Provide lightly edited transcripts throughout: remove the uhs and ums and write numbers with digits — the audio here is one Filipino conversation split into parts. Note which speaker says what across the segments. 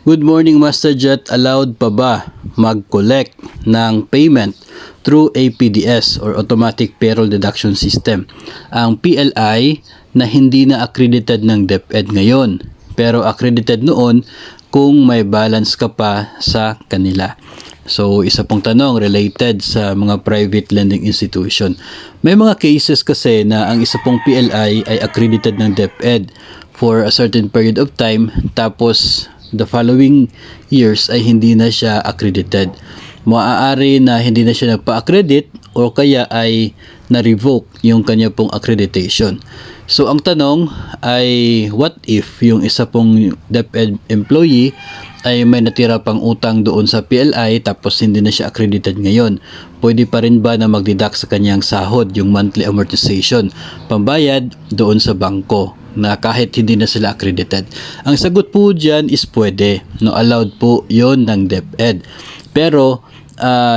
Speaker 1: Good morning, Master Jet. Allowed pa ba mag-collect ng payment through APDS or Automatic Payroll Deduction System ang PLI na hindi na accredited ng DepEd ngayon, pero accredited noon kung may balance ka pa sa kanila? So, isa pong tanong related sa mga private lending institution. May mga cases kasi na ang isa pong PLI ay accredited ng DepEd for a certain period of time, tapos the following years ay hindi na siya accredited. Maaari na hindi na siya nagpa-accredit o kaya ay na-revoke yung kanya pong accreditation. So ang tanong ay, what if yung isa pong DepEd employee ay may natira pang utang doon sa PLI tapos hindi na siya accredited ngayon? Pwede pa rin ba na mag-deduct sa kanyang sahod yung monthly amortization, pambayad doon sa bangko na kahit hindi na sila accredited? Ang sagot po dyan is pwede. No, allowed po yon ng DepEd. Pero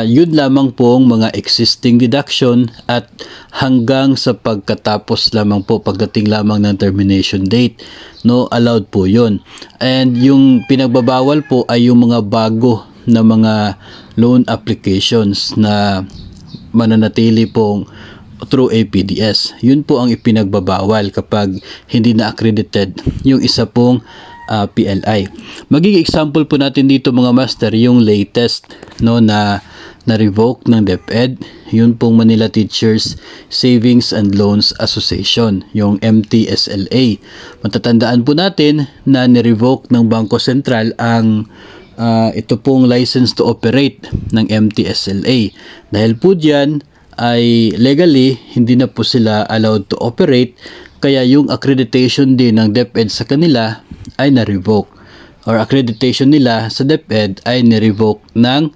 Speaker 1: yun lamang pong mga existing deduction at hanggang sa pagkatapos lamang po, pagdating lamang ng termination date. No, allowed po yun. And yung pinagbabawal po ay yung mga bago na mga loan applications na mananatili pong through APDS. Yun po ang ipinagbabawal kapag hindi na accredited yung isa pong PLI. Magiging example po natin dito mga master yung latest na revoke ng DepEd, yun pong Manila Teachers Savings and Loans Association, yung MTSLA. Matatandaan po natin na ni-revoke ng Bangko Sentral ang ito pong license to operate ng MTSLA. Dahil po diyan ay legally hindi na po sila allowed to operate, kaya yung accreditation din ng DepEd sa kanila ay na-revoke, or accreditation nila sa DepEd ay na-revoke ng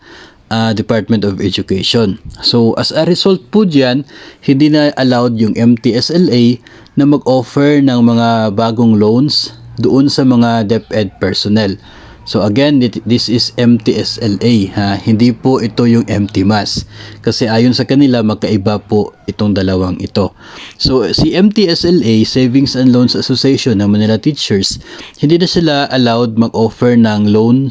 Speaker 1: Department of Education. So as a result po diyan, hindi na allowed yung MTSLA na mag-offer ng mga bagong loans doon sa mga DepEd personnel. So again, this is MTSLA, hindi po ito yung MTMAS. Kasi ayon sa kanila, magkaiba po itong dalawang ito. So si MTSLA, Savings and Loans Association ng Manila Teachers, hindi na sila allowed mag-offer ng loan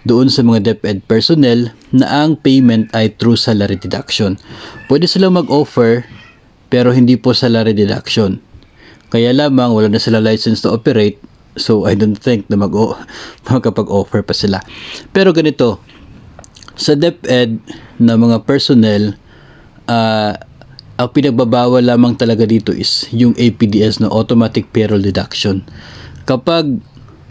Speaker 1: doon sa mga DepEd personnel na ang payment ay through salary deduction. Pwede silang mag-offer pero hindi po salary deduction. Kaya lamang wala na sila license to operate. So, I don't think na makapag-offer pa sila. Pero ganito, sa DepEd na mga personnel, ang pinagbabawal lamang talaga dito is yung APDS na Automatic Payroll Deduction. Kapag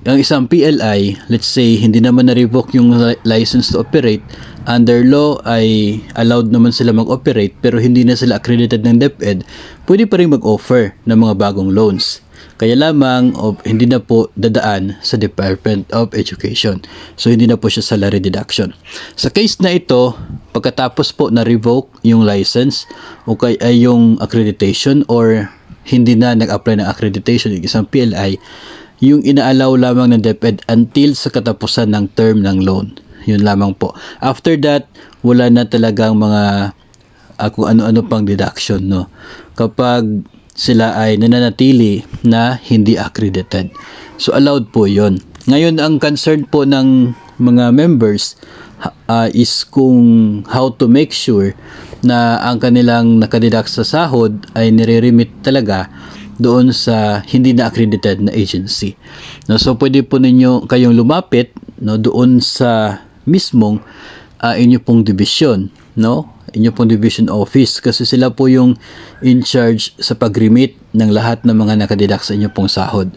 Speaker 1: ang isang PLI, let's say, hindi naman na-revoke yung license to operate, under law ay allowed naman sila mag-operate pero hindi na sila accredited ng DepEd, pwede pa rin mag-offer ng mga bagong loans. Kaya lamang hindi na po dadaan sa Department of Education. So hindi na po siya salary deduction. Sa case na ito, pagkatapos po na revoke yung license o kaya yung accreditation or hindi na nag-apply ng accreditation yung isang PLI, yung ina-allow lamang ng DepEd until sa katapusan ng term ng loan. Yun lamang po. After that, wala na talagang mga kung ano-ano pang deduction, no. Kapag sila ay nananatili na hindi accredited. So allowed po yon. Ngayon, ang concern po ng mga members is kung how to make sure na ang kanilang nakadeduct sa sahod ay nire-remit talaga doon sa hindi na accredited na agency. No, so pwede po ninyo kayong lumapit doon sa mismong inyo pong division, inyo pong division office, kasi sila po yung in charge sa pag-remit ng lahat ng mga nakadeduct sa inyo pong sahod.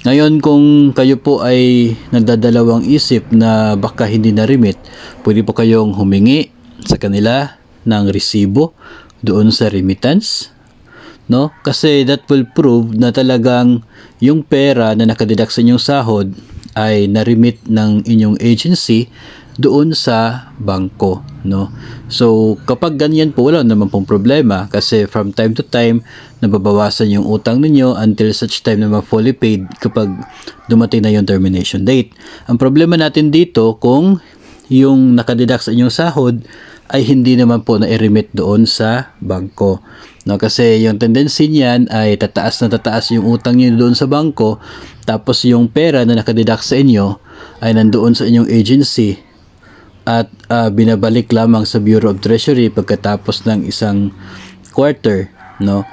Speaker 1: Ngayon, kung kayo po ay nagdadalawang isip na baka hindi na-remit, pwede po kayong humingi sa kanila ng resibo doon sa remittance, kasi that will prove na talagang yung pera na nakadeduct sa inyong sahod ay na-remit ng inyong agency doon sa bangko, So kapag ganyan po, wala naman pong problema, kasi from time to time nababawasan yung utang ninyo until such time na ma-fully paid kapag dumating na yung termination date. Ang problema natin dito kung yung nakadeduct sa inyong sahod ay hindi naman po na-remit doon sa bangko. No, kasi yung tendency niyan ay tataas na tataas yung utang niyo doon sa bangko, tapos yung pera na nakadeduct sa inyo ay nandoon sa inyong agency at binabalik lamang sa Bureau of Treasury pagkatapos ng isang quarter, no?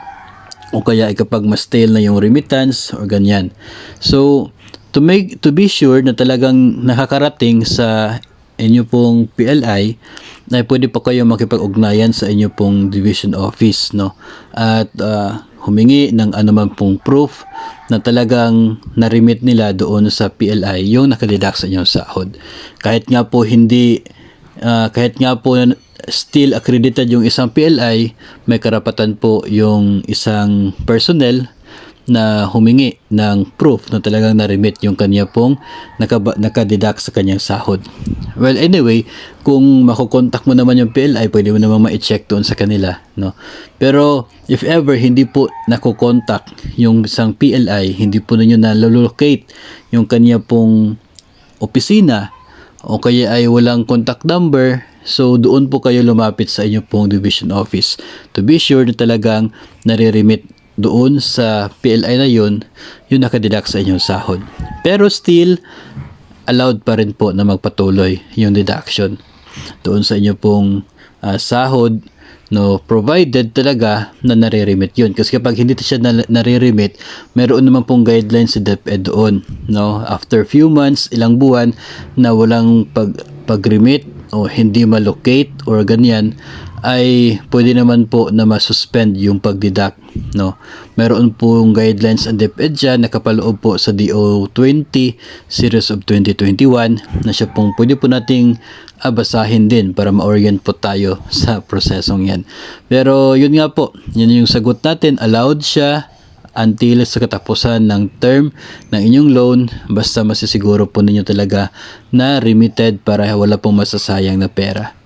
Speaker 1: O kaya ay kapag ma-stale na yung remittance or ganyan. So, to be sure na talagang nakakarating sa inyo pong PLI, ay pwede pa kayo makipag-ugnayan sa inyo pong division office, no? At humingi ng anuman pong proof na talagang na-remit nila doon sa PLI yung nakadeduct sa inyong sahod. Kahit nga po still accredited yung isang PLI, may karapatan po yung isang personnel na humingi ng proof na talagang na-remit yung kanya pong nakadeduct sa kanyang sahod. Well, anyway, kung makukontak mo naman yung PLI, pwede mo naman ma-check doon sa kanila, no? Pero if ever hindi po nakukontak yung isang PLI, hindi po ninyo na-locate yung kanya pong opisina, o kaya ay walang contact number, so doon po kayo lumapit sa inyo pong division office to be sure na talagang nare-remit doon sa PLI na yun yung nakadeduct sa inyong sahod. Pero still, allowed pa rin po na magpatuloy yung deduction doon sa inyo pong sahod, no, provided talaga na nare-remit yun. Kasi kapag hindi siya nare-remit, meron naman pong guidelines sa DepEd doon, no? After few months, ilang buwan na walang pag-remit o hindi ma-locate or ganyan, ay pwede naman po na ma-suspend yung pag-deduct, no? Meron pong guidelines ang DepEd dyan, nakapaloob po sa DO20 series of 2021 na siya pong pwede po nating basahin din para ma-orient po tayo sa prosesong yan. Pero yun nga po, yun yung sagot natin, allowed siya until sa katapusan ng term ng inyong loan, basta masisiguro po ninyo talaga na remitted para wala pong masasayang na pera.